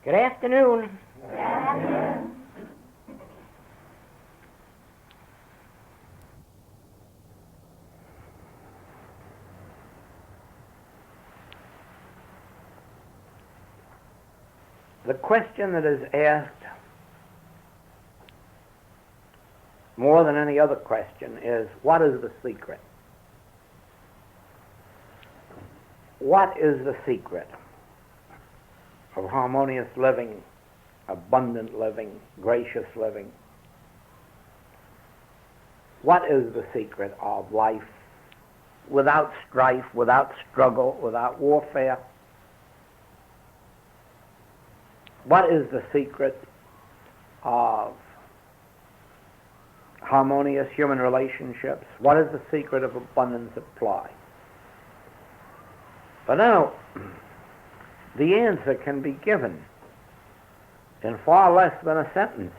Good afternoon. Good afternoon. The question that is asked more than any other question is, what is the secret? What is the secret of harmonious living, abundant living, gracious living? What is the secret of life without strife, without struggle, without warfare? What is the secret of harmonious human relationships? What is the secret of abundant supply? But now, the answer can be given in far less than a sentence.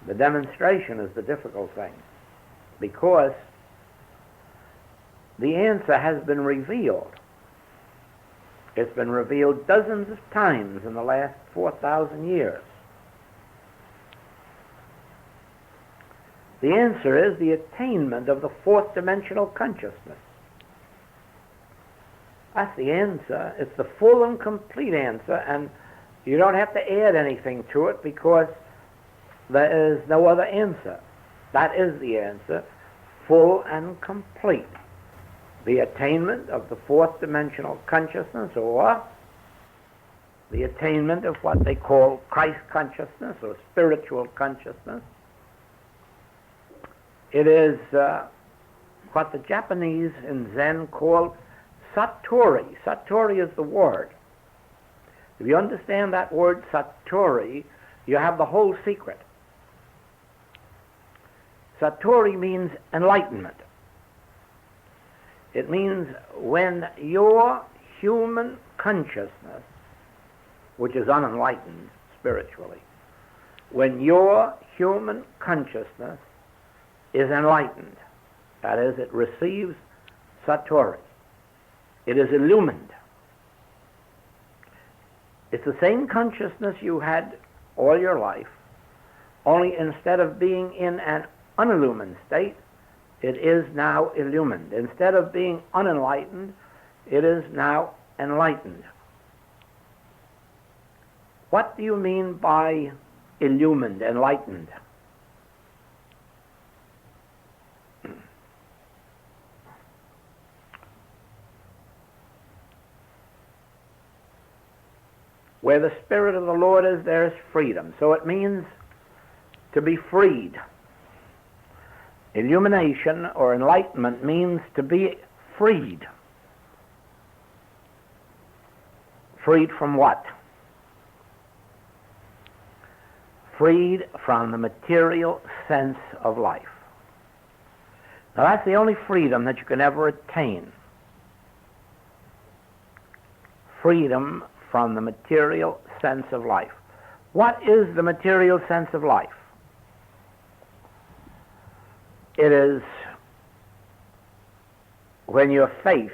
The demonstration is the difficult thing, because the answer has been revealed. It's been revealed dozens of times in the last 4,000 years. The answer is the attainment of the fourth dimensional consciousness. That's the answer. It's the full and complete answer, and you don't have to add anything to it because there is no other answer. That is the answer, full and complete. The attainment of the fourth dimensional consciousness, or the attainment of what they call Christ consciousness or spiritual consciousness. It is what the Japanese in Zen call Satori. Satori is the word. If you understand that word Satori, you have the whole secret. Satori means enlightenment. It means when your human consciousness, which is unenlightened spiritually, when your human consciousness is enlightened, that is, it receives Satori, it is illumined. It's the same consciousness you had all your life, only instead of being in an unillumined state, it is now illumined. Instead of being unenlightened, it is now enlightened. What do you mean by illumined, enlightened? Where the Spirit of the Lord is, there is freedom. So it means to be freed. Illumination or enlightenment means to be freed. Freed from what? Freed from the material sense of life. Now that's the only freedom that you can ever attain. Freedom from the material sense of life. What is the material sense of life? It is when your faith,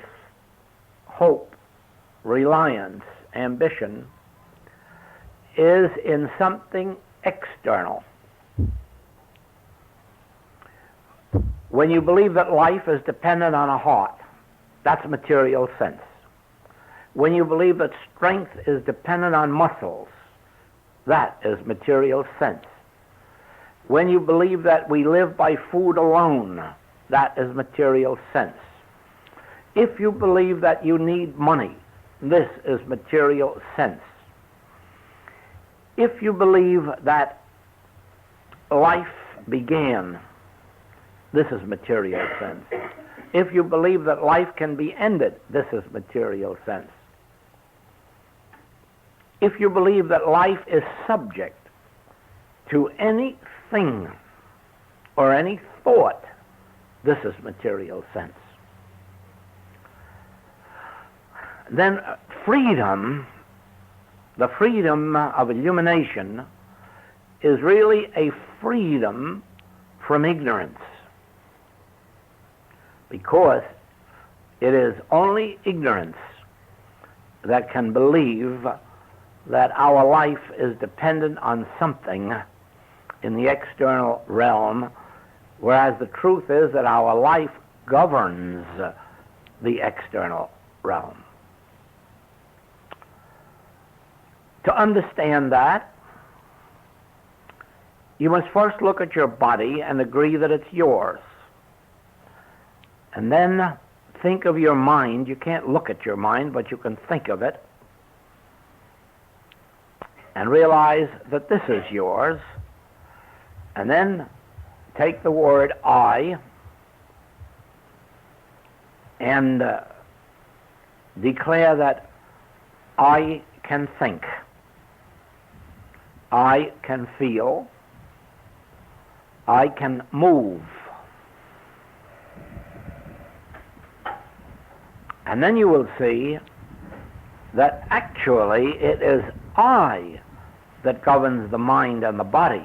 hope, reliance, ambition is in something external. When you believe that life is dependent on a heart, that's material sense. When you believe that strength is dependent on muscles, that is material sense. When you believe that we live by food alone, that is material sense. If you believe that you need money, this is material sense. If you believe that life began, this is material sense. If you believe that life can be ended, this is material sense. If you believe that life is subject to anything or any thought, this is material sense. Then freedom, the freedom of illumination, is really a freedom from ignorance, because it is only ignorance that can believe that our life is dependent on something in the external realm, whereas the truth is that our life governs the external realm. To understand that, you must first look at your body and agree that it's yours. And then think of your mind. You can't look at your mind, but you can think of it. And realize that this is yours. And then take the word I and declare that I can think, I can feel, I can move. And then you will see that actually it is I that governs the mind and the body,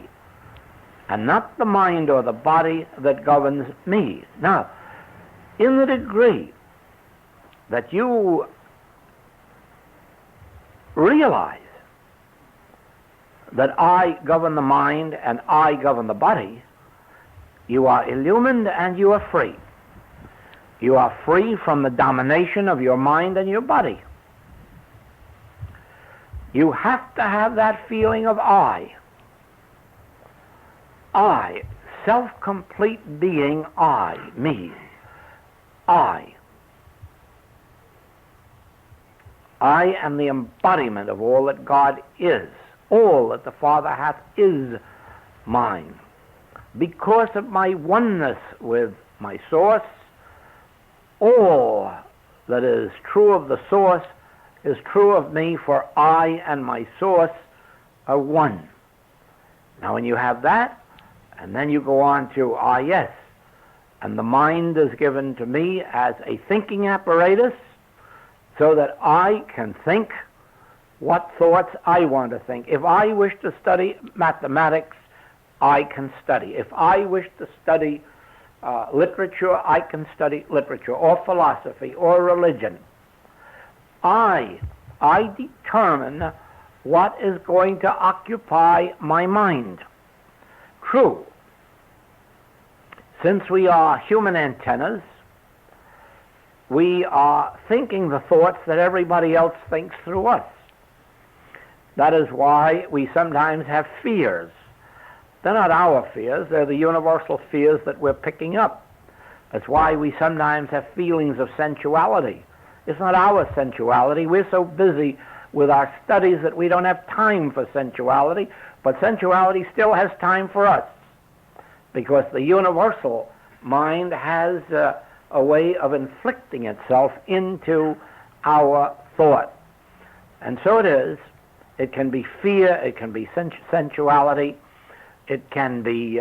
and not the mind or the body that governs me. Now, in the degree that you realize that I govern the mind and I govern the body, you are illumined and you are free. You are free from the domination of your mind and your body. You have to have that feeling of I, self-complete being, I, me, I. I am the embodiment of all that God is. All that the Father hath is mine. Because of my oneness with my source, all that is true of the source is true of me, for I and my source are one. Now when you have that, and then you go on to yes, and the mind is given to me as a thinking apparatus so that I can think what thoughts I want to think. If I wish to study mathematics, I can study. If I wish to study literature, I can study literature, or philosophy, or religion. I determine what is going to occupy my mind. True, since we are human antennas, we are thinking the thoughts that everybody else thinks through us. That is why we sometimes have fears. They're not our fears, they're the universal fears that we're picking up. That's why we sometimes have feelings of sensuality. It's not our sensuality. We're so busy with our studies that we don't have time for sensuality, but sensuality still has time for us, because the universal mind has a way of inflicting itself into our thought. And so it is. It can be fear, it can be sensuality, it can be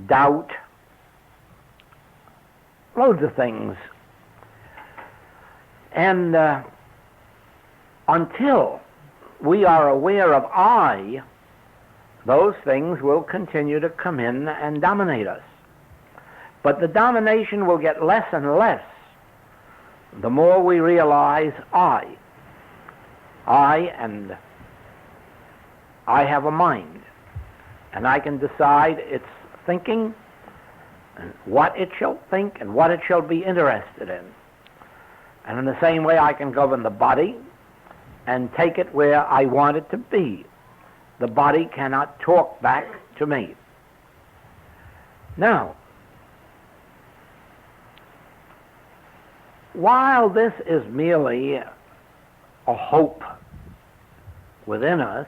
doubt, loads of things. And until we are aware of I, those things will continue to come in and dominate us. But the domination will get less and less the more we realize I have a mind, and I can decide its thinking, and what it shall think, and what it shall be interested in. And in the same way, I can govern the body and take it where I want it to be. The body cannot talk back to me. Now, while this is merely a hope within us,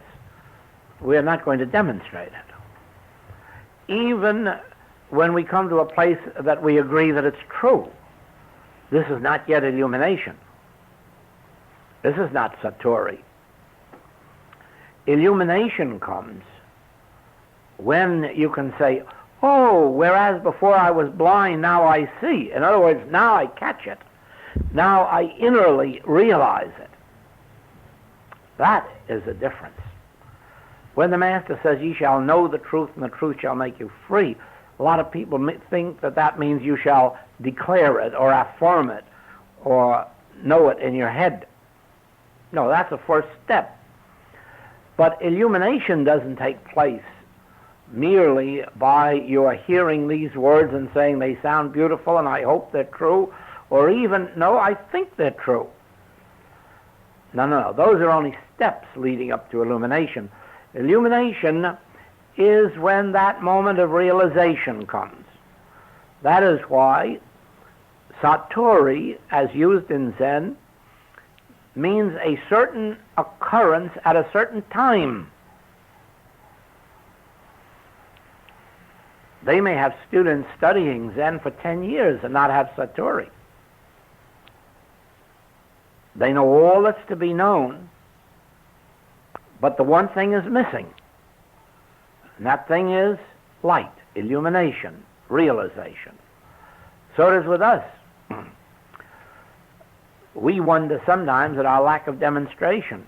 we're not going to demonstrate it. Even when we come to a place that we agree that it's true, this is not yet illumination. This is not Satori. Illumination comes when you can say, oh, whereas before I was blind, now I see. In other words, now I catch it. Now I innerly realize it. That is the difference. When the Master says, ye shall know the truth, and the truth shall make you free, a lot of people think that that means you shall declare it, or affirm it, or know it in your head. No, that's the first step. But illumination doesn't take place merely by your hearing these words and saying they sound beautiful and I hope they're true, or even, no, I think they're true. No. Those are only steps leading up to illumination. Illumination is when that moment of realization comes. That is why satori, as used in Zen, means a certain occurrence at a certain time. They may have students studying Zen for 10 years and not have satori. They know all that's to be known, but the one thing is missing. And that thing is light, illumination, realization. So it is with us. We wonder sometimes at our lack of demonstration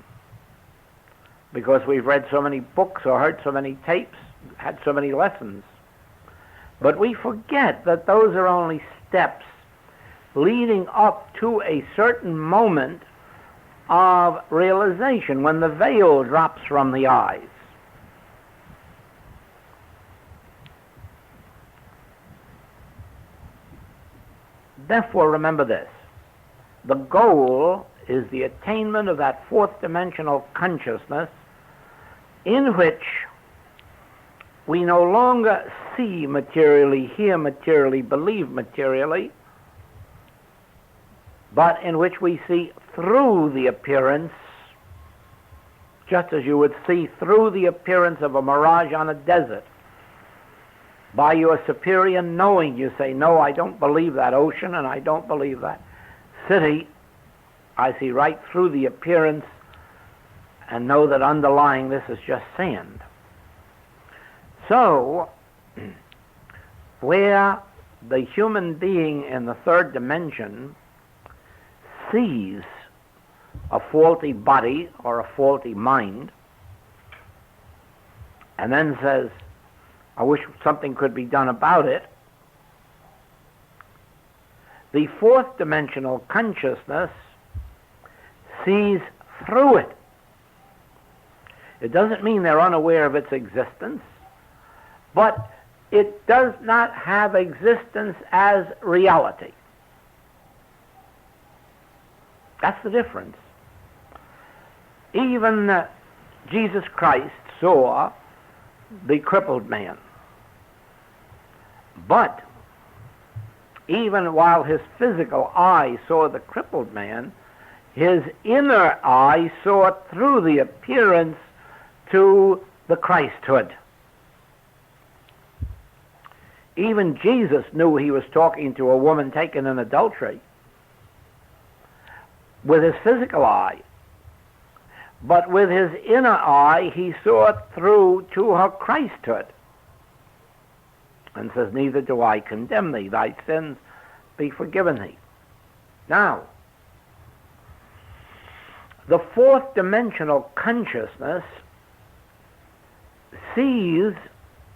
because we've read so many books or heard so many tapes, had so many lessons. But we forget that those are only steps leading up to a certain moment of realization when the veil drops from the eyes. Therefore, remember this. The goal is the attainment of that fourth dimensional consciousness in which we no longer see materially, hear materially, believe materially, but in which we see through the appearance, just as you would see through the appearance of a mirage on a desert. By your superior knowing, you say, no, I don't believe that ocean, and I don't believe that city. I see right through the appearance and know that underlying this is just sand. So, where the human being in the third dimension sees a faulty body or a faulty mind and then says, I wish something could be done about it, the fourth dimensional consciousness sees through it. It doesn't mean they're unaware of its existence, but it does not have existence as reality. That's the difference. Even Jesus Christ saw the crippled man. But even while his physical eye saw the crippled man, his inner eye saw through the appearance to the Christhood. Even Jesus knew he was talking to a woman taken in adultery with his physical eye. But with his inner eye, he saw through to her Christhood. And says, neither do I condemn thee. Thy sins be forgiven thee. Now, the fourth dimensional consciousness sees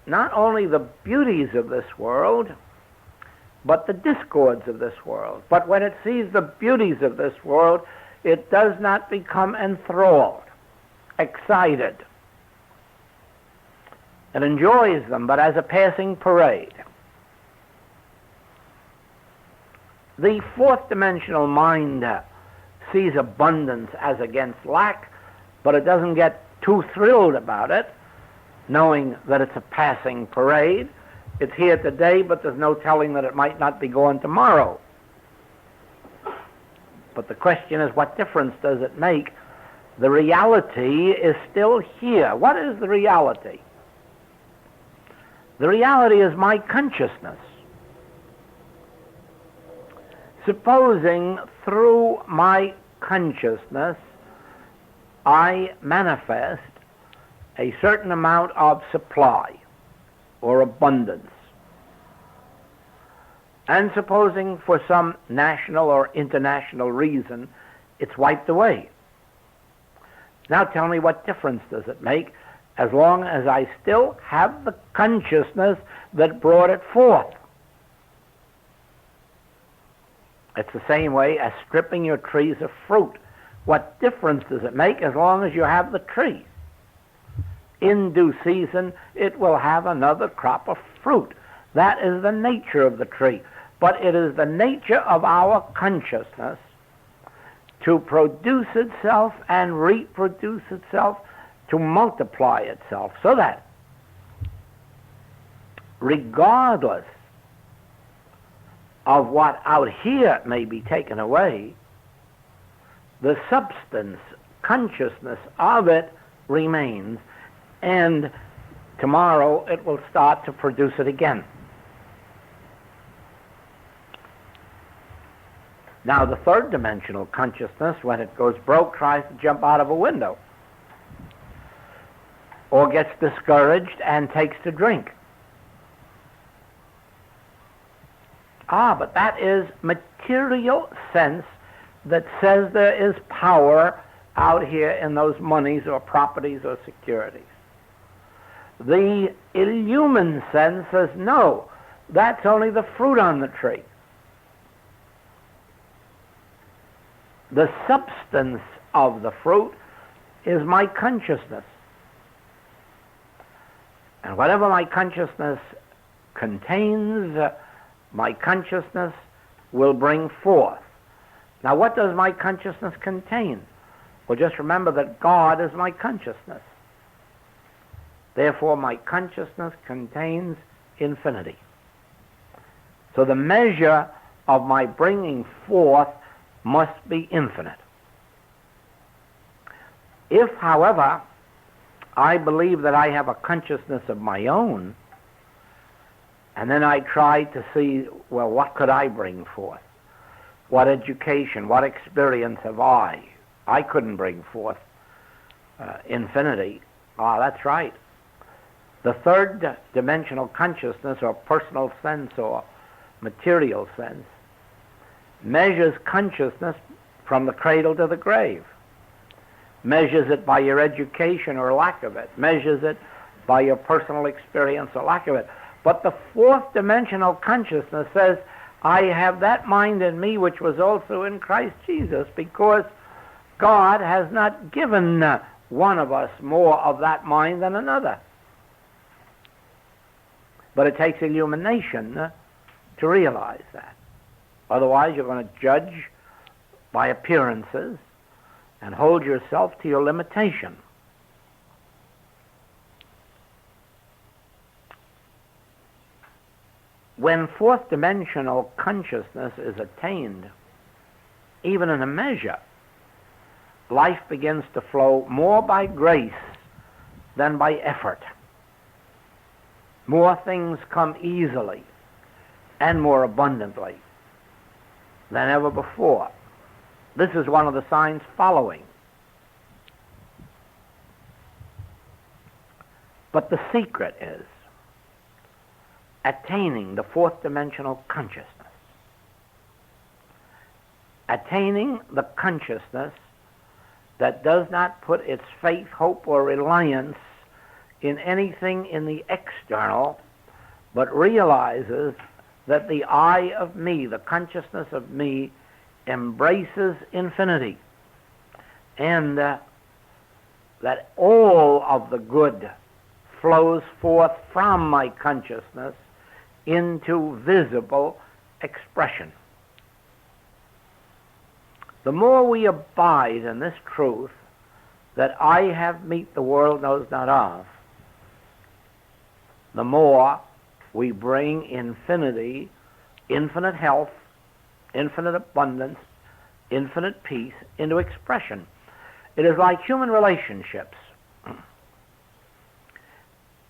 not only the beauties of this world, but the discords of this world. But when it sees the beauties of this world, it does not become enthralled, excited. It enjoys them, but as a passing parade. The fourth dimensional mind sees abundance as against lack, but it doesn't get too thrilled about it, knowing that it's a passing parade. It's here today, but there's no telling that it might not be gone tomorrow. But the question is, what difference does it make? The reality is still here. What is the reality? The reality is my consciousness. Supposing through my consciousness I manifest a certain amount of supply or abundance, and supposing for some national or international reason it's wiped away. Now tell me, what difference does it make as long as I still have the consciousness that brought it forth? It's the same way as stripping your trees of fruit What difference does it make as long as you have the tree? In due season, it will have another crop of fruit. That is the nature of the tree. But it is the nature of our consciousness to produce itself and reproduce itself, to multiply itself, so that regardless of what out here may be taken away, the substance, consciousness of it remains, and tomorrow it will start to produce it again. Now, the third dimensional consciousness, when it goes broke, tries to jump out of a window, or gets discouraged and takes to drink. But that is material sense that says there is power out here in those monies or properties or securities. The illumined sense says, no, that's only the fruit on the tree. The substance of the fruit is my consciousness. And whatever my consciousness contains, my consciousness will bring forth. Now, what does my consciousness contain? Well, just remember that God is my consciousness. Therefore, my consciousness contains infinity. So the measure of my bringing forth must be infinite. If, however, I believe that I have a consciousness of my own, and then I try to see, well, what could I bring forth? What education, what experience have I? I couldn't bring forth infinity. That's right. The third dimensional consciousness, or personal sense, or material sense, measures consciousness from the cradle to the grave, measures it by your education or lack of it, measures it by your personal experience or lack of it. But the fourth dimensional consciousness says, I have that mind in me which was also in Christ Jesus, because God has not given one of us more of that mind than another. But it takes illumination to realize that. Otherwise, you're going to judge by appearances and hold yourself to your limitation. When fourth dimensional consciousness is attained, even in a measure, life begins to flow more by grace than by effort. More things come easily and more abundantly than ever before. This is one of the signs following. But the secret is attaining the fourth dimensional consciousness. Attaining the consciousness that does not put its faith, hope, or reliance in anything in the external, but realizes that the I of me, the consciousness of me, embraces infinity, and that all of the good flows forth from my consciousness into visible expression. The more we abide in this truth that I have meet the world knows not of, the more we bring infinity, infinite health, infinite abundance, infinite peace into expression. It is like human relationships.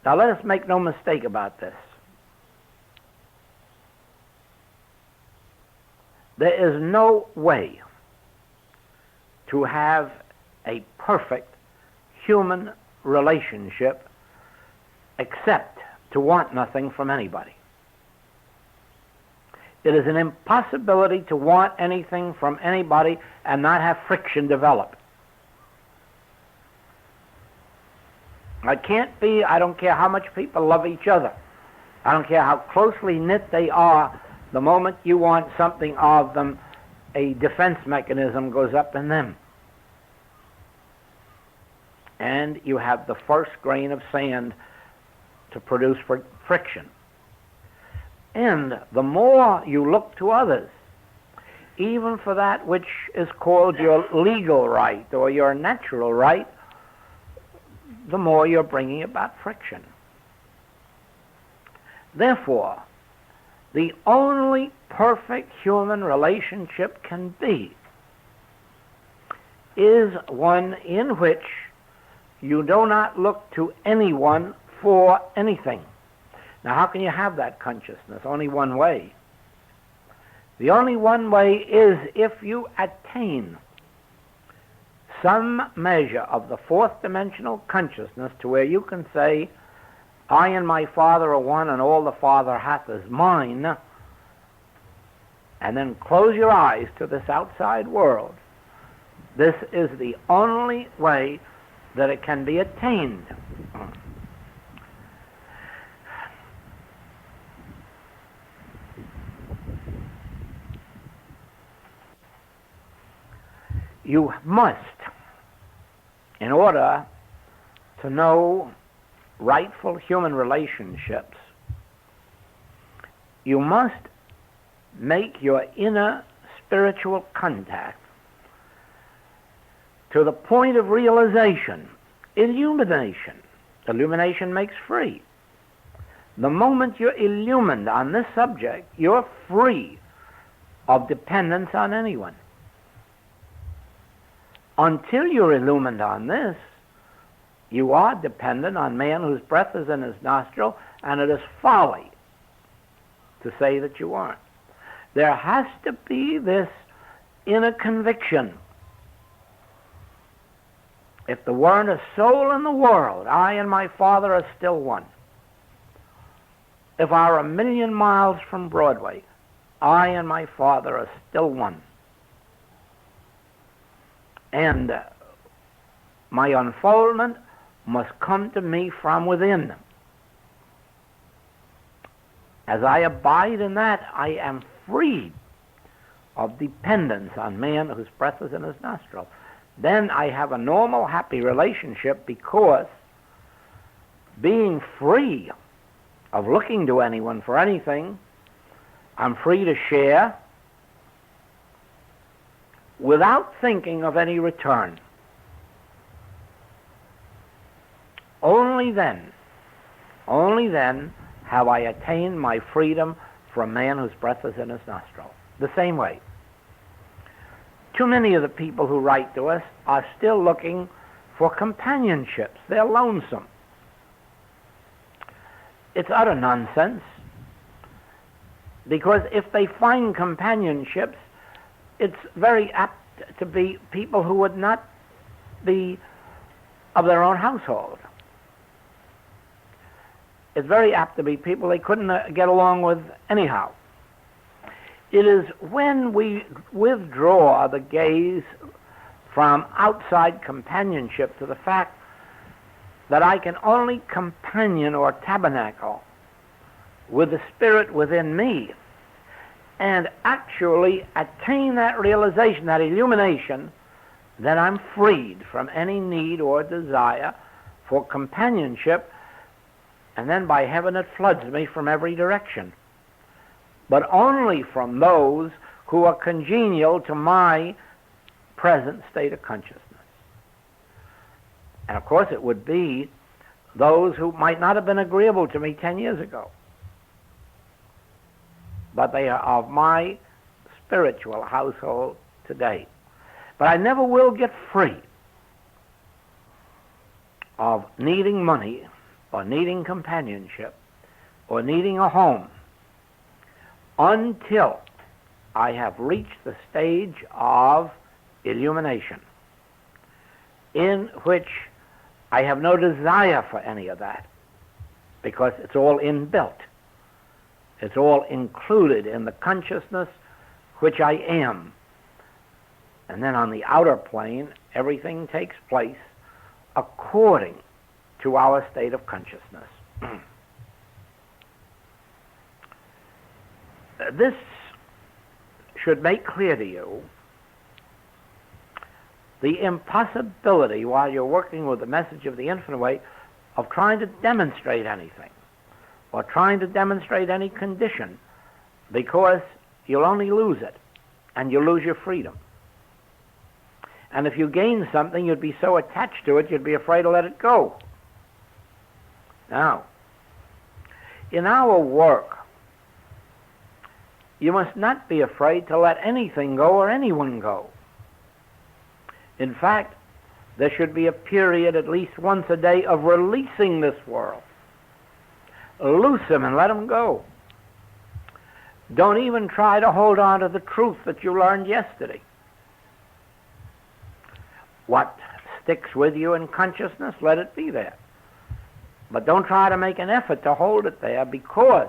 Now let us make no mistake about this. There is no way to have a perfect human relationship except to want nothing from anybody. It is an impossibility to want anything from anybody and not have friction develop. It can't be, I don't care how much people love each other. I don't care how closely knit they are. The moment you want something of them, a defense mechanism goes up in them. and you have the first grain of sand to produce friction. And the more you look to others, even for that which is called your legal right or your natural right, the more you're bringing about friction. Therefore, the only perfect human relationship can be is one in which you do not look to anyone for anything. Now, how can you have that consciousness? Only one way. The only one way is if you attain some measure of the fourth dimensional consciousness to where you can say, I and my Father are one, and all the Father hath is mine, and then close your eyes to this outside world. This is the only way that it can be attained. You must, in order to know rightful human relationships, you must make your inner spiritual contact to the point of realization, illumination. Illumination makes free. The moment you're illumined on this subject, you're free of dependence on anyone. Until you're illumined on this, you are dependent on man whose breath is in his nostril, and it is folly to say that you aren't. There has to be this inner conviction. If there weren't a soul in the world, I and my Father are still one. If I were 1,000,000 miles from Broadway, I and my Father are still one. And my unfoldment must come to me from within. As I abide in that, I am freed of dependence on man whose breath is in his nostril. Then I have a normal, happy relationship, because being free of looking to anyone for anything, I'm free to share without thinking of any return. Only then have I attained my freedom from man whose breath is in his nostril. The same way, too many of the people who write to us are still looking for companionships. They're lonesome. It's utter nonsense, because if they find companionships, it's very apt to be people who would not be of their own household. It's very apt to be people they couldn't get along with anyhow. It is when we withdraw the gaze from outside companionship to the fact that I can only companion or tabernacle with the Spirit within me, and actually attain that realization, that illumination, then I'm freed from any need or desire for companionship, and then by heaven it floods me from every direction. But only from those who are congenial to my present state of consciousness. And of course it would be those who might not have been agreeable to me 10 years ago, but they are of my spiritual household today. But I never will get free of needing money, or needing companionship, or needing a home, until I have reached the stage of illumination, in which I have no desire for any of that, because it's all inbuilt. It's all included in the consciousness which I am. And then on the outer plane, everything takes place according to our state of consciousness. This should make clear to you the impossibility, while you're working with the message of the infinite way, of trying to demonstrate anything or trying to demonstrate any condition, because you'll only lose it, and you'll lose your freedom. And if you gain something, you'd be so attached to it, you'd be afraid to let it go. Now, in our work, you must not be afraid to let anything go or anyone go. In fact, there should be a period at least once a day of releasing this world. Loose them and let them go. Don't even try to hold on to the truth that you learned yesterday. What sticks with you in consciousness, let it be there. But don't try to make an effort to hold it there, because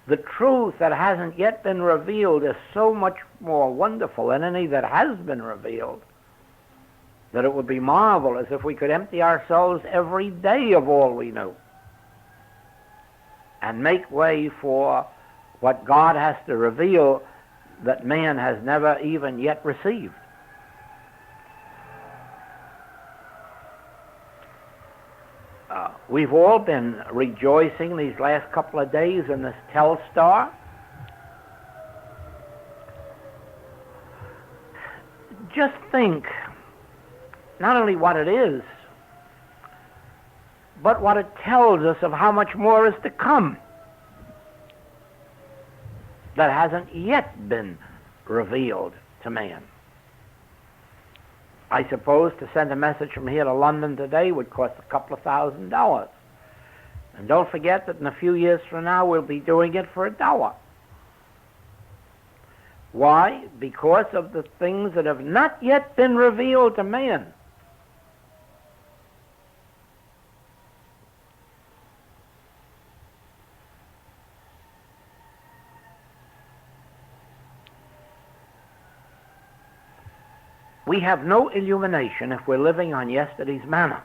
the truth that hasn't yet been revealed is so much more wonderful than any that has been revealed, that it would be marvelous if we could empty ourselves every day of all we knew and make way for what God has to reveal that man has never even yet received. We've all been rejoicing these last couple of days in this Telstar. Just think not only what it is, but what it tells us of how much more is to come that hasn't yet been revealed to man. I suppose to send a message from here to London today would cost a couple of $1,000. And don't forget that in a few years from now we'll be doing it for $1. Why? Because of the things that have not yet been revealed to man. We have no illumination if we're living on yesterday's manna.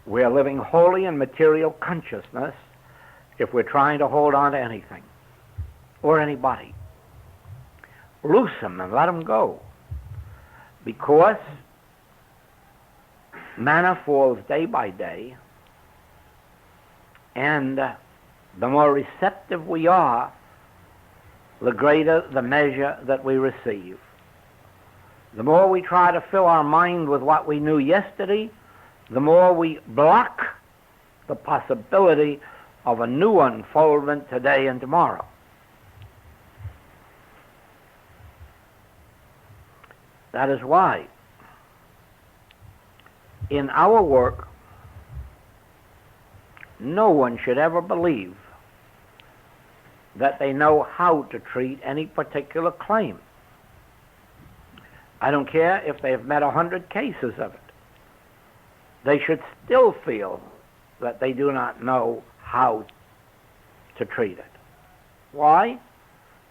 We're living wholly in material consciousness if we're trying to hold on to anything or anybody. Loose them and let them go, because manna falls day by day, and the more receptive we are, the greater the measure that we receive. The more we try to fill our mind with what we knew yesterday, the more we block the possibility of a new unfoldment today and tomorrow. That is why in our work, no one should ever believe that they know how to treat any particular claim. I don't care if they've met 100 cases of it. They should still feel that they do not know how to treat it. Why?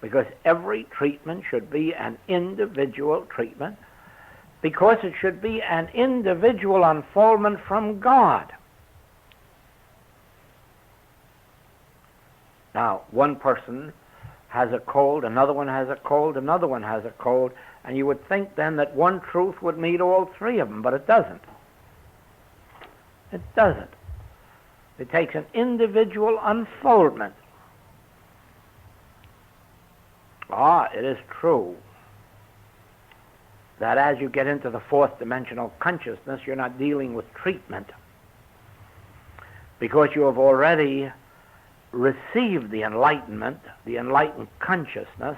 Because every treatment should be an individual treatment, because it should be an individual unfoldment from God. Now, one person has a cold, another one has a cold, another one has a cold, and you would think then that one truth would meet all three of them, but it doesn't. It doesn't. It takes an individual unfoldment. It is true that as you get into the fourth dimensional consciousness, you're not dealing with treatment, because you have already received the enlightenment, the enlightened consciousness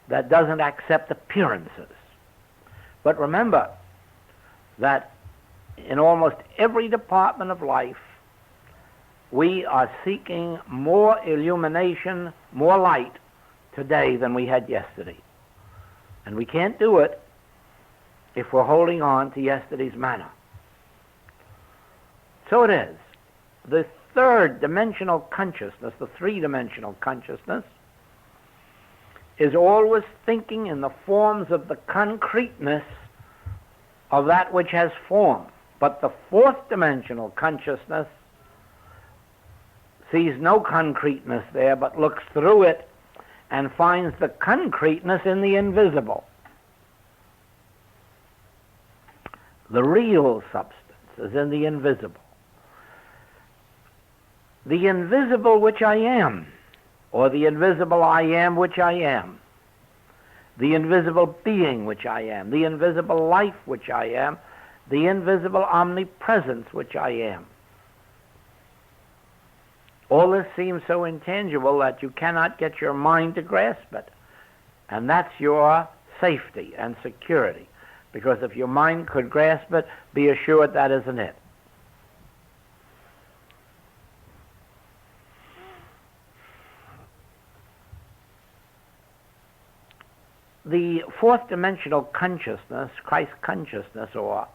that doesn't accept appearances. But remember that in almost every department of life, we are seeking more illumination, more light today than we had yesterday. And we can't do it if we're holding on to yesterday's manna. So it is. The third dimensional consciousness, the three-dimensional consciousness, is always thinking in the forms of the concreteness of that which has form. But the fourth dimensional consciousness sees no concreteness there, but looks through it and finds the concreteness in the invisible. The real substance is in the invisible. The invisible which I am, or the invisible I am which I am, the invisible being which I am, the invisible life which I am, the invisible omnipresence which I am. All this seems so intangible that you cannot get your mind to grasp it. And that's your safety and security. Because if your mind could grasp it, be assured that isn't it. The fourth dimensional consciousness, Christ consciousness, or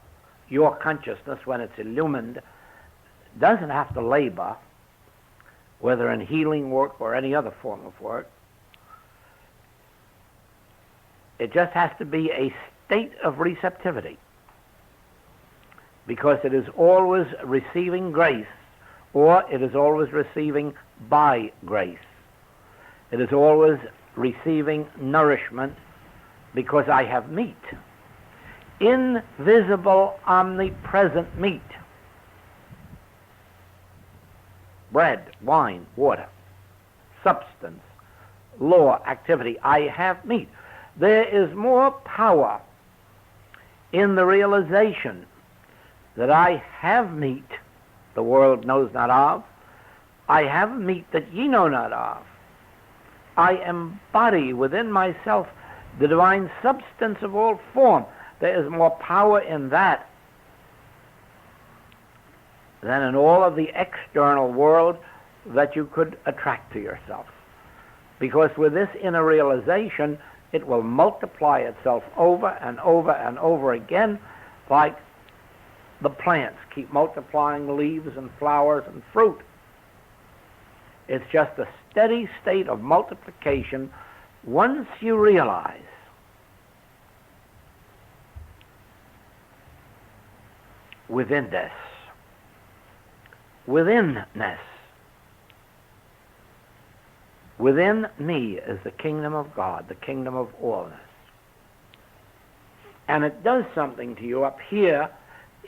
your consciousness when it's illumined, doesn't have to labor, whether in healing work or any other form of work. It just has to be a state of receptivity, because it is always receiving grace, or it is always receiving by grace. It is always receiving nourishment, because I have meat. Invisible, omnipresent meat. Bread, wine, water, substance, law, activity. I have meat. There is more power in the realization that I have meat the world knows not of. I have meat that ye know not of. I embody within myself the divine substance of all form. There is more power in that than in all of the external world that you could attract to yourself. Because with this inner realization, it will multiply itself over and over and over again, like the plants keep multiplying leaves and flowers and fruit. It's just a steady state of multiplication once you realize withinness. Within me is the kingdom of God, the kingdom of allness. And it does something to you up here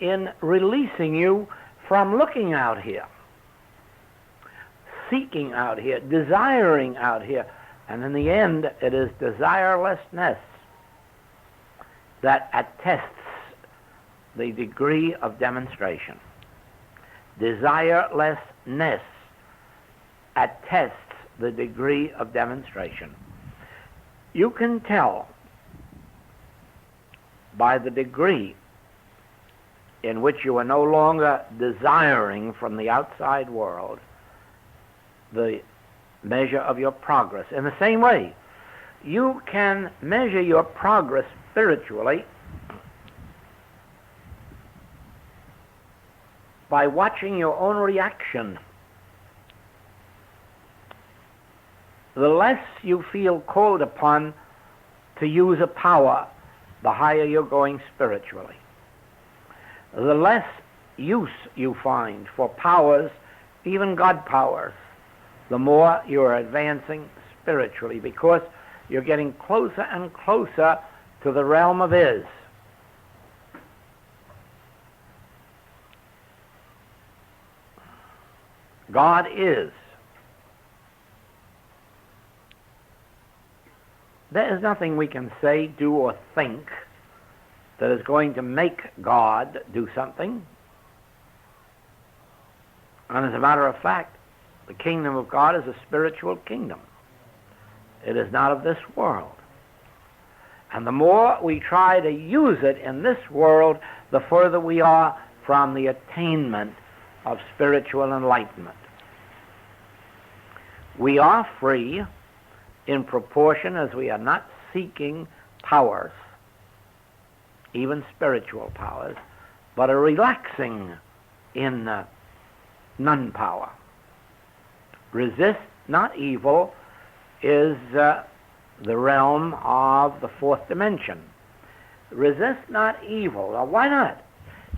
in releasing you from looking out here, seeking out here, desiring out here. And in the end, it is desirelessness that attests the degree of demonstration. Desirelessness attests the degree of demonstration. You can tell by the degree in which you are no longer desiring from the outside world the measure of your progress. In the same way, you can measure your progress spiritually by watching your own reaction. The less you feel called upon to use a power, the higher you're going spiritually. The less use you find for powers, even God powers, the more you're advancing spiritually, because you're getting closer and closer to the realm of is. God is. There is nothing we can say, do, or think that is going to make God do something. And as a matter of fact, the kingdom of God is a spiritual kingdom. It is not of this world. And the more we try to use it in this world, the further we are from the attainment of spiritual enlightenment. We are free in proportion as we are not seeking powers, even spiritual powers, but are relaxing in non-power. Resist not evil is the realm of the fourth dimension. Resist not evil. Now, why not?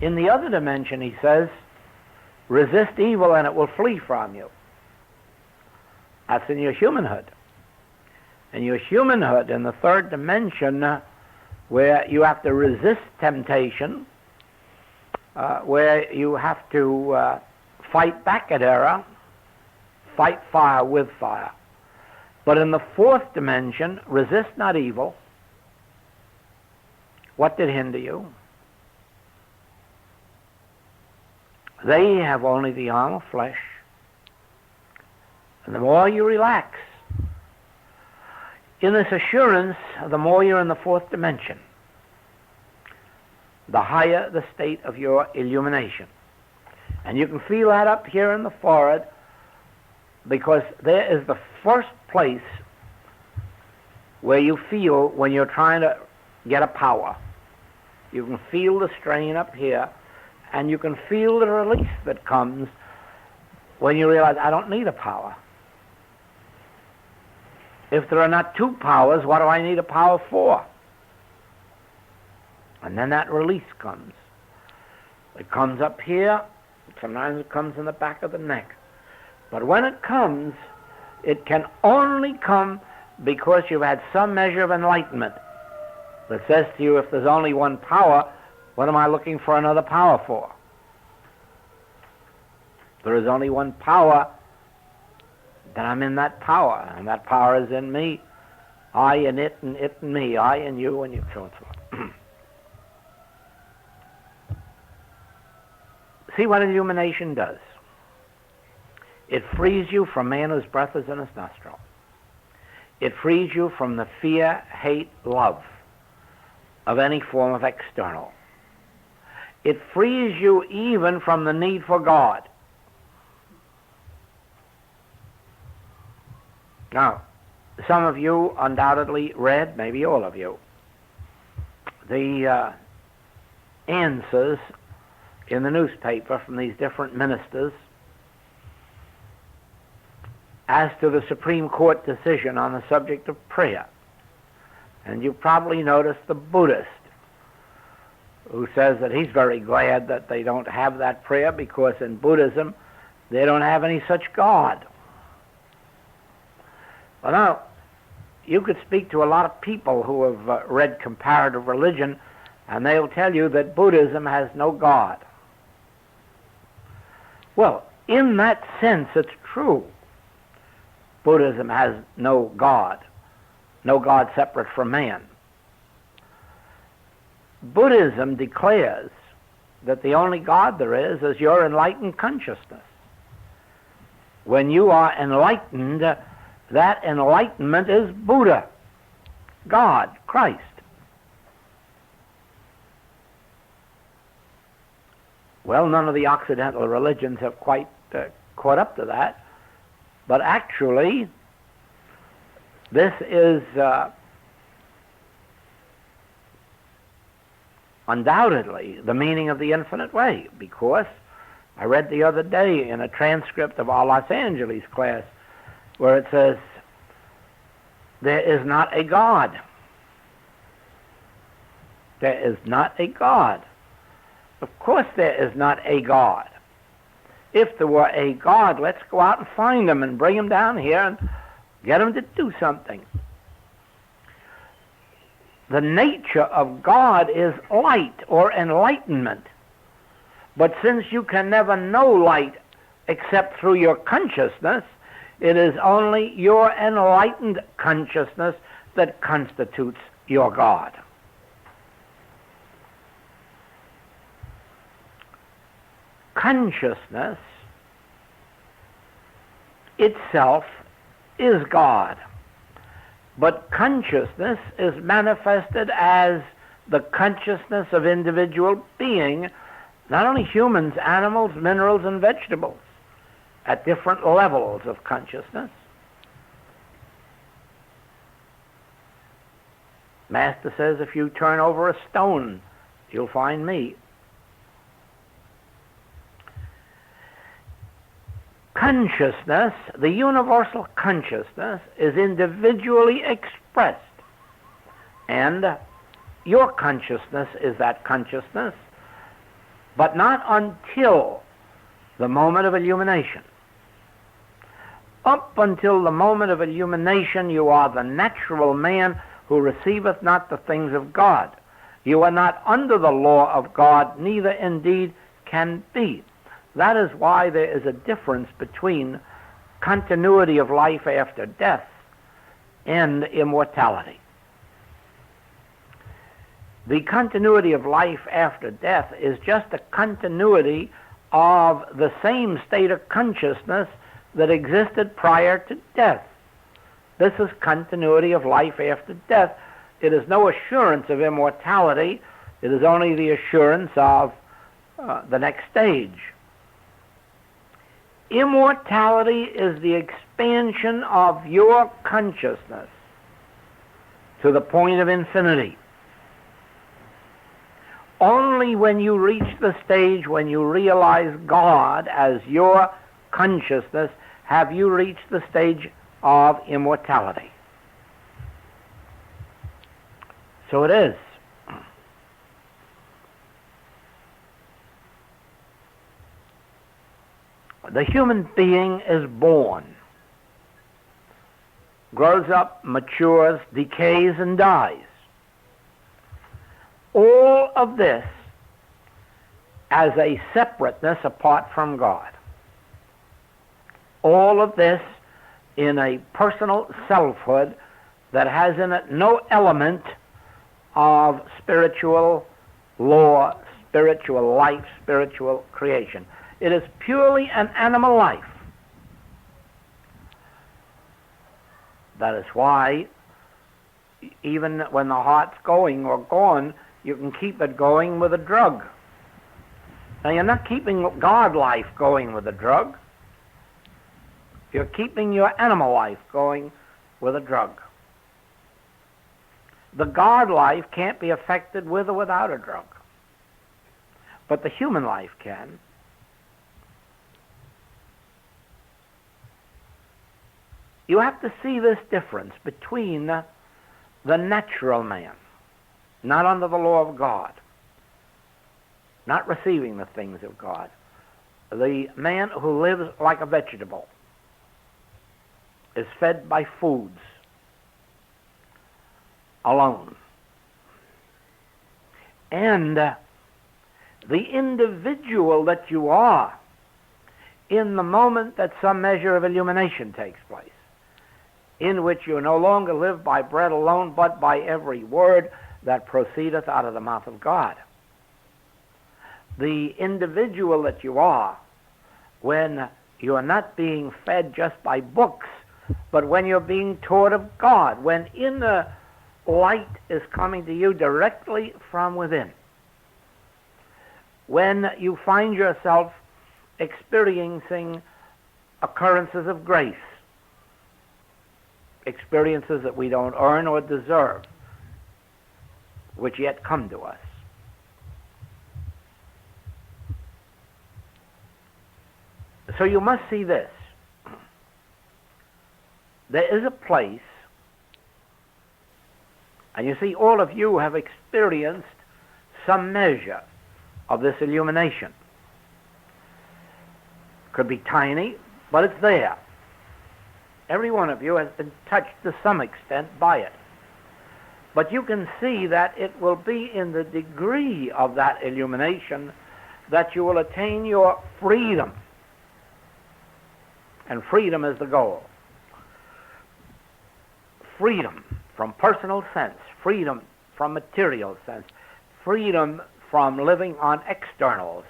In the other dimension, he says, resist evil and it will flee from you. That's in your humanhood. And your humanhood in the third dimension, where you have to resist temptation, where you have to fight back at error, fight fire with fire. But in the fourth dimension, resist not evil. What did hinder you? They have only the arm of flesh. And the more you relax in this assurance, the more you're in the fourth dimension, the higher the state of your illumination. And you can feel that up here in the forehead, because there is the first place where you feel when you're trying to get a power. You can feel the strain up here, and you can feel the release that comes when you realize, I don't need a power. If there are not two powers, what do I need a power for? And then that release comes. It comes up here. Sometimes it comes in the back of the neck. But when it comes, it can only come because you've had some measure of enlightenment that says to you, if there's only one power, what am I looking for another power for? If there is only one power, then I'm in that power, and that power is in me. I and it and me. I and you, so and so on. See what illumination does. It frees you from man whose breath is in his nostril. It frees you from the fear, hate, love of any form of external. It frees you even from the need for God. Now, some of you undoubtedly read, maybe all of you, the answers in the newspaper from these different ministers as to the Supreme Court decision on the subject of prayer. And you probably noticed the Buddhist who says that he's very glad that they don't have that prayer because in Buddhism they don't have any such God. Well, now, you could speak to a lot of people who have read comparative religion, and they'll tell you that Buddhism has no God. Well, in that sense, it's true. Buddhism has no God separate from man. Buddhism declares that the only God there is your enlightened consciousness. When you are enlightened, that enlightenment is Buddha, God, Christ. Well, none of the Occidental religions have quite caught up to that, but actually, this is undoubtedly the meaning of the infinite way, because I read the other day in a transcript of our Los Angeles class where it says, there is not a God. There is not a God. Of course there is not a God. If there were a God, let's go out and find him and bring him down here and get him to do something. The nature of God is light or enlightenment. But since you can never know light except through your consciousness, it is only your enlightened consciousness that constitutes your God. Consciousness itself is God, but consciousness is manifested as the consciousness of individual being, not only humans, animals, minerals, and vegetables, at different levels of consciousness. Master says, if you turn over a stone, you'll find me. Consciousness, the universal consciousness, is individually expressed. And your consciousness is that consciousness, but not until the moment of illumination. Up until the moment of illumination, you are the natural man who receiveth not the things of God. You are not under the law of God, neither indeed can be. That is why there is a difference between continuity of life after death and immortality. The continuity of life after death is just a continuity of the same state of consciousness that existed prior to death. This is continuity of life after death. It is no assurance of immortality. It is only the assurance of the next stage. Immortality is the expansion of your consciousness to the point of infinity. Only when you reach the stage when you realize God as your consciousness have you reached the stage of immortality. So it is. The human being is born, grows up, matures, decays, and dies. All of this as a separateness apart from God. All of this in a personal selfhood that has in it no element of spiritual law, spiritual life, spiritual creation. It is purely an animal life. That is why even when the heart's going or gone, you can keep it going with a drug. Now, you're not keeping God life going with a drug. You're keeping your animal life going with a drug. The God life can't be affected with or without a drug. But the human life can. You have to see this difference between the natural man, not under the law of God, not receiving the things of God, the man who lives like a vegetable, is fed by foods alone. And the individual that you are in the moment that some measure of illumination takes place, in which you no longer live by bread alone, but by every word that proceedeth out of the mouth of God. The individual that you are, when you are not being fed just by books, but when you're being taught of God, when inner light is coming to you directly from within, when you find yourself experiencing occurrences of grace, experiences that we don't earn or deserve, which yet come to us. So you must see this. There is a place, and you see all of you have experienced some measure of this illumination. Could be tiny, but it's there. Every one of you has been touched to some extent by it. But you can see that it will be in the degree of that illumination that you will attain your freedom. And freedom is the goal. Freedom from personal sense, freedom from material sense, freedom from living on externals,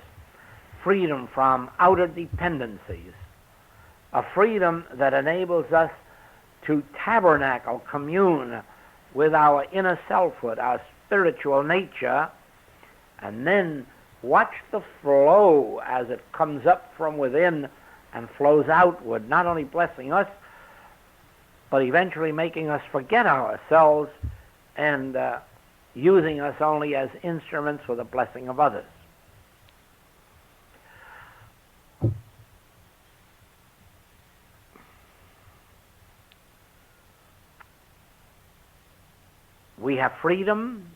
freedom from outer dependencies, a freedom that enables us to tabernacle, commune with our inner selfhood, our spiritual nature, and then watch the flow as it comes up from within and flows outward, not only blessing us, but eventually making us forget ourselves and using us only as instruments for the blessing of others. We have freedom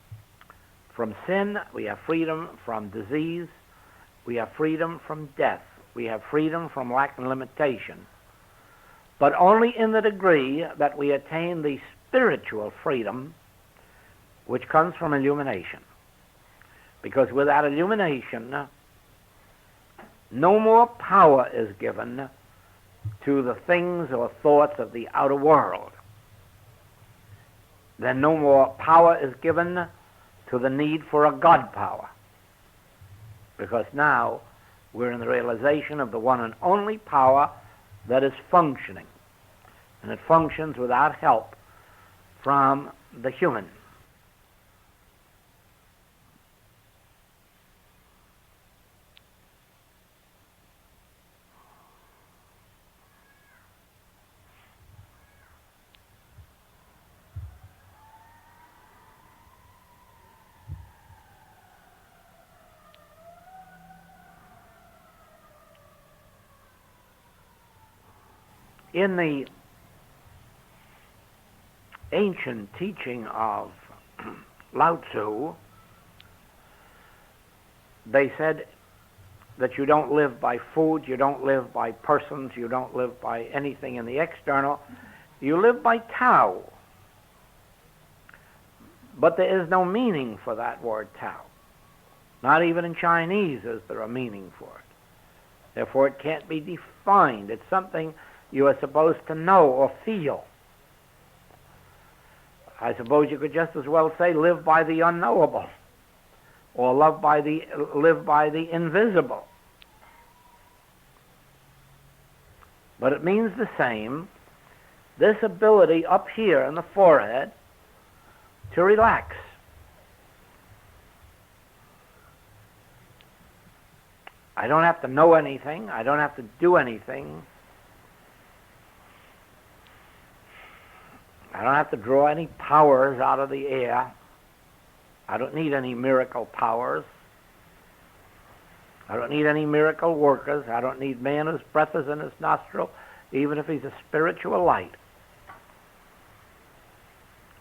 from sin, we have freedom from disease, we have freedom from death, we have freedom from lack and limitation. but only in the degree that we attain the spiritual freedom which comes from illumination. Because without illumination, no more power is given to the things or thoughts of the outer world. Then no more power is given to the need for a God power. Because now we're in the realization of the one and only power that is functioning. And it functions without help from the human. In the ancient teaching of Lao Tzu, they said that you don't live by food, you don't live by persons, you don't live by anything in the external, you live by Tao. But there is no meaning for that word Tao. Not even in Chinese is there a meaning for it. Therefore it can't be defined. It's something you are supposed to know or feel. I suppose you could just as well say live by the unknowable or live by the invisible. But it means the same, this ability up here in the forehead to relax. I don't have to know anything, I don't have to do anything. I don't have to draw any powers out of the air. I don't need any miracle powers. I don't need any miracle workers. I don't need man whose breath is in his nostril, even if he's a spiritual light.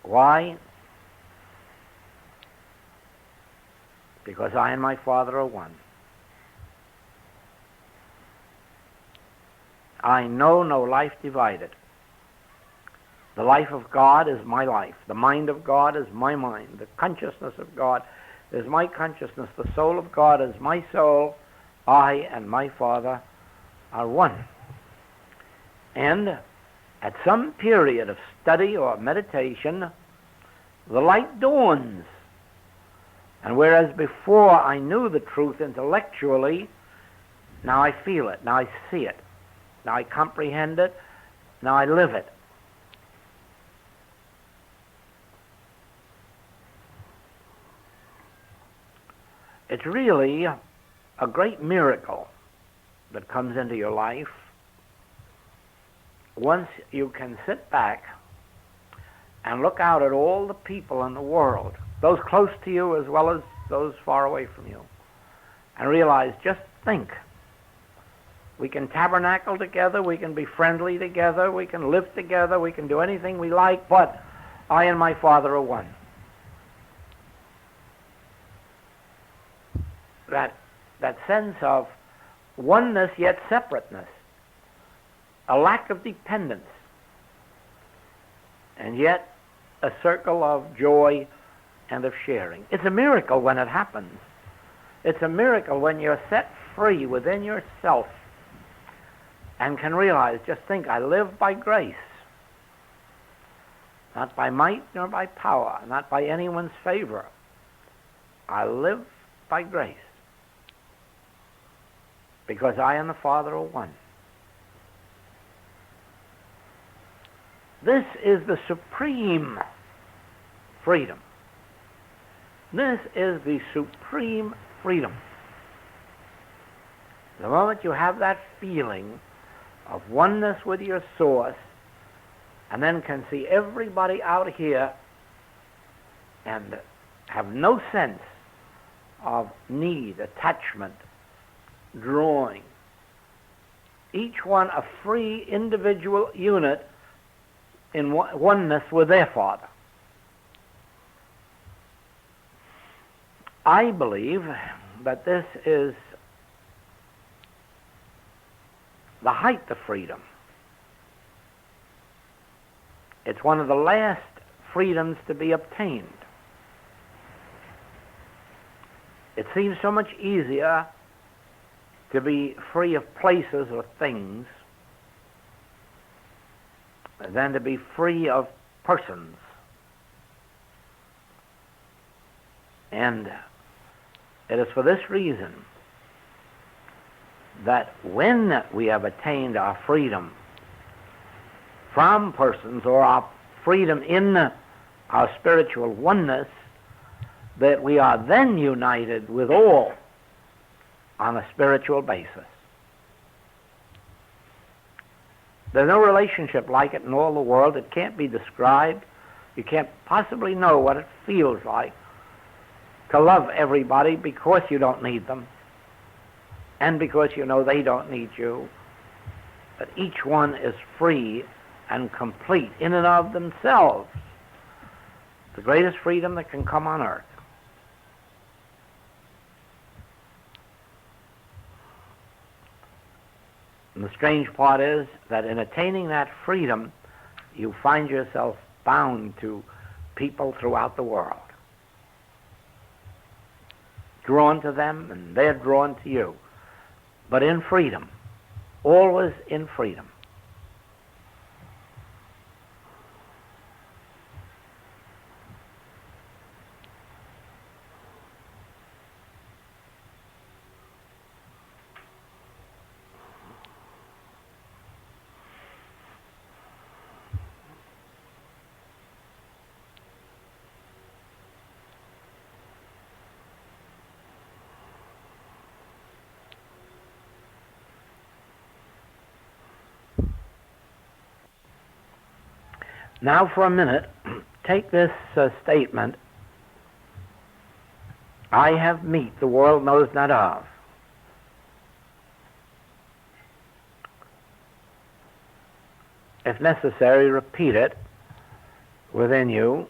Why? Because I and my Father are one. I know no life divided. The life of God is my life. The mind of God is my mind. The consciousness of God is my consciousness. The soul of God is my soul. I and my Father are one. And at some period of study or meditation, the light dawns. And whereas before I knew the truth intellectually, now I feel it, now I see it, now I comprehend it, now I live it. It's really a great miracle that comes into your life once you can sit back and look out at all the people in the world, those close to you as well as those far away from you, and realize, just think, we can tabernacle together, we can be friendly together, we can live together, we can do anything we like, but I and my Father are one. That sense of oneness yet separateness, a lack of dependence, and yet a circle of joy and of sharing. It's a miracle when it happens. It's a miracle when you're set free within yourself and can realize, just think, I live by grace, not by might nor by power, not by anyone's favor. I live by grace, because I and the Father are one. This is the supreme freedom. This is the supreme freedom. The moment you have that feeling of oneness with your source, and then can see everybody out here and have no sense of need, attachment, drawing, each one a free individual unit in oneness with their Father. I believe that this is the height of freedom. It's one of the last freedoms to be obtained. It seems so much easier to be free of places or things than to be free of persons. And it is for this reason that when we have attained our freedom from persons, or our freedom in our spiritual oneness, that we are then united with all on a spiritual basis. There's no relationship like it in all the world. It can't be described. You can't possibly know what it feels like to love everybody because you don't need them and because you know they don't need you. But each one is free and complete in and of themselves. The greatest freedom that can come on earth. And the strange part is that in attaining that freedom, you find yourself bound to people throughout the world. Drawn to them, and they're drawn to you. But in freedom. Always in freedom. Now for a minute, take this statement, I have meat the world knows not of. If necessary, repeat it within you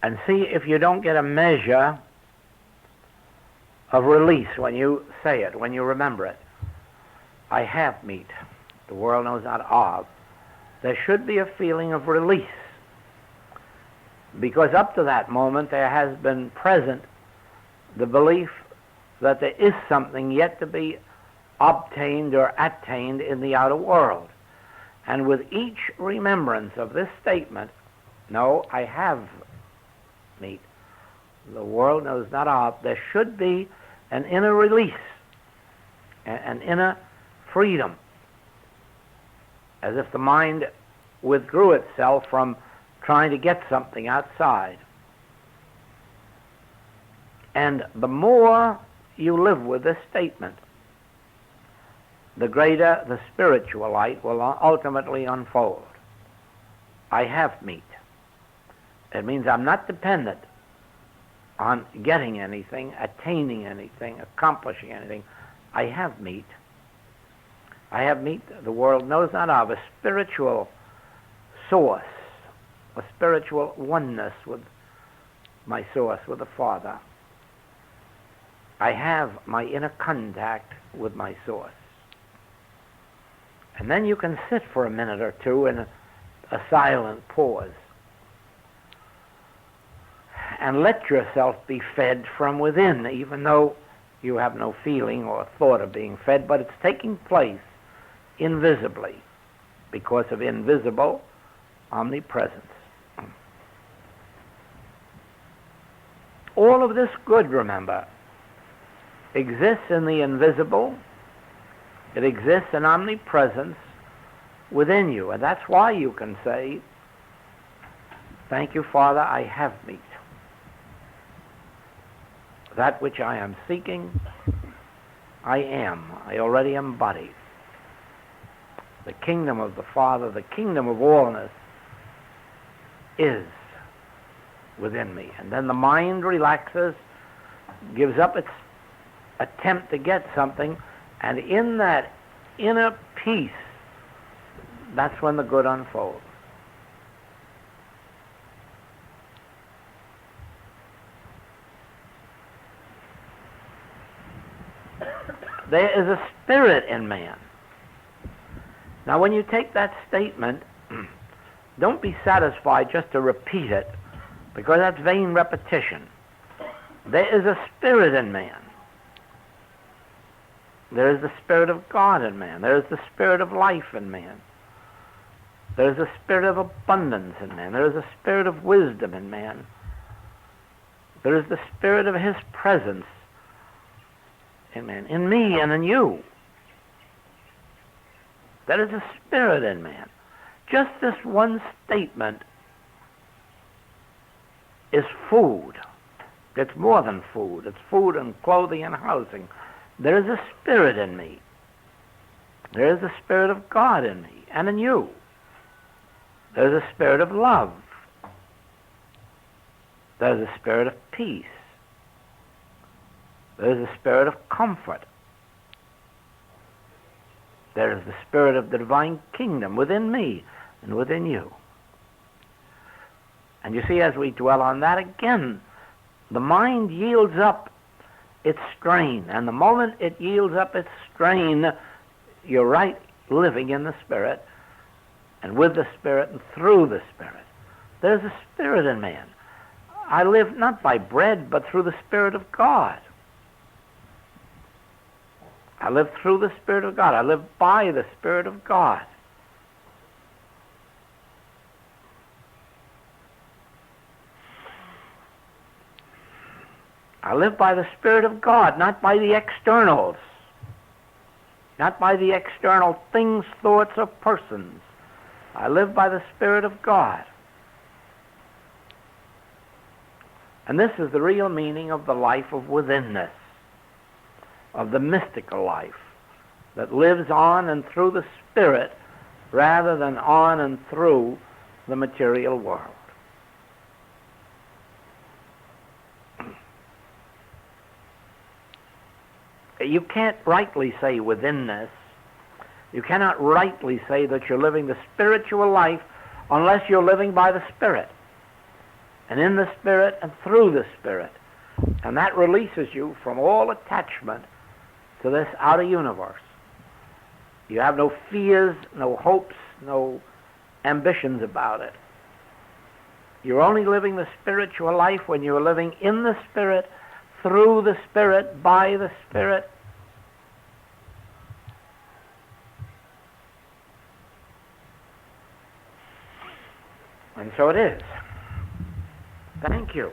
and see if you don't get a measure of release when you say it, when you remember it. I have meat the world knows not of. There should be a feeling of release, because up to that moment there has been present the belief that there is something yet to be obtained or attained in the outer world. And with each remembrance of this statement, no, I have meat the world knows not of, there should be an inner release, an inner freedom, as if the mind withdrew itself from trying to get something outside. And the more you live with this statement, the greater the spiritual light will ultimately unfold. I have meat. It means I'm not dependent on getting anything, attaining anything, accomplishing anything. I have meat. I have meat the world knows not of, a spiritual source, a spiritual oneness with my source, with the Father. I have my inner contact with my source. And then you can sit for a minute or two in a silent pause and let yourself be fed from within, even though you have no feeling or thought of being fed, but it's taking place invisibly because of invisible omnipresence. All of this good, remember, exists in the invisible. It exists in omnipresence within you, and that's why you can say, thank you, Father, I have meat. That which I am seeking, I am. I already embody. The kingdom of the Father, the kingdom of allness, is within me. And then the mind relaxes, gives up its attempt to get something, and in that inner peace, that's when the good unfolds. There is a spirit in man. Now, when you take that statement, Don't be satisfied just to repeat it, because that's vain repetition. There is a spirit in man. There is the Spirit of God in man. There is the Spirit of life in man. There is a spirit of abundance in man. There is a spirit of wisdom in man. There is the Spirit of His presence in man, in me and in you. There is a spirit in man. Just this one statement is food. It's more than food. It's food and clothing and housing. There is a spirit in me. There is the Spirit of God in me and in you. There is a spirit of love. There is a spirit of peace. There is a spirit of comfort. There is the spirit of the divine kingdom within me and within you. And you see, as we dwell on that again, the mind yields up its strain. And the moment it yields up its strain, you're right living in the Spirit, and with the Spirit and through the Spirit. There's a spirit in man. I live not by bread, but through the Spirit of God. I live through the Spirit of God. I live by the Spirit of God. I live by the Spirit of God, not by the externals, not by the external things, thoughts, or persons. I live by the Spirit of God. And this is the real meaning of the life of withinness, of the mystical life that lives on and through the Spirit rather than on and through the material world. You can't rightly say withinness. You cannot rightly say that you're living the spiritual life unless you're living by the Spirit, and in the Spirit and through the Spirit. And that releases you from all attachment to this outer universe. You have no fears, no hopes, no ambitions about it. You're only living the spiritual life when you're living in the Spirit, through the Spirit, by the Spirit. And so it is. Thank you.